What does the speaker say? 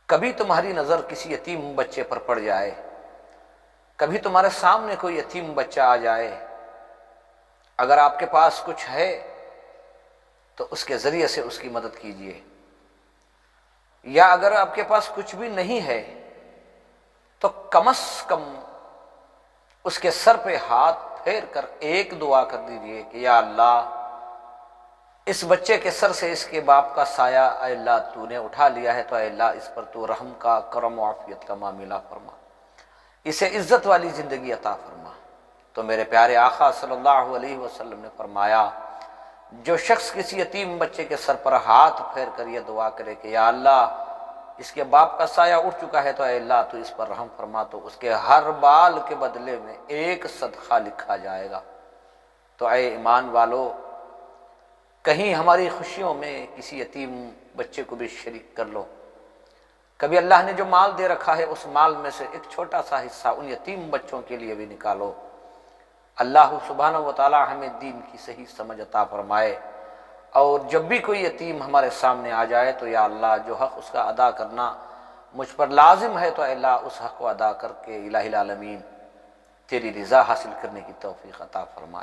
کبھی تمہاری نظر کسی یتیم بچے پر پڑ جائے، کبھی تمہارے سامنے کوئی یتیم بچہ آ جائے، اگر آپ کے پاس کچھ ہے تو اس کے ذریعے سے اس کی مدد کیجیے، یا اگر آپ کے پاس کچھ بھی نہیں ہے تو کم از کم اس کے سر پہ ہاتھ پھیر کر ایک دعا کر دیجیے کہ یا اللہ، اس بچے کے سر سے اس کے باپ کا سایہ اے اللہ تو نے اٹھا لیا ہے، تو اے اللہ اس پر تو رحم کا، کرم و عافیت کا معاملہ فرما، اسے عزت والی زندگی عطا فرما۔ تو میرے پیارے آقا صلی اللہ علیہ وسلم نے فرمایا، جو شخص کسی یتیم بچے کے سر پر ہاتھ پھیر کر یہ دعا کرے کہ یا اللہ، اس کے باپ کا سایہ اٹھ چکا ہے تو اے اللہ تو اس پر رحم فرما، تو اس کے ہر بال کے بدلے میں ایک صدقہ لکھا جائے گا۔ تو اے ایمان والو، کہیں ہماری خوشیوں میں کسی یتیم بچے کو بھی شریک کر لو، کبھی اللہ نے جو مال دے رکھا ہے اس مال میں سے ایک چھوٹا سا حصہ ان یتیم بچوں کے لیے بھی نکالو۔ اللہ سبحانہ و تعالی ہمیں دین کی صحیح سمجھ عطا فرمائے، اور جب بھی کوئی یتیم ہمارے سامنے آ جائے تو یا اللہ جو حق اس کا ادا کرنا مجھ پر لازم ہے تو اے اللہ اس حق کو ادا کر کے الہ العالمین تیری رضا حاصل کرنے کی توفیق عطا فرمائے۔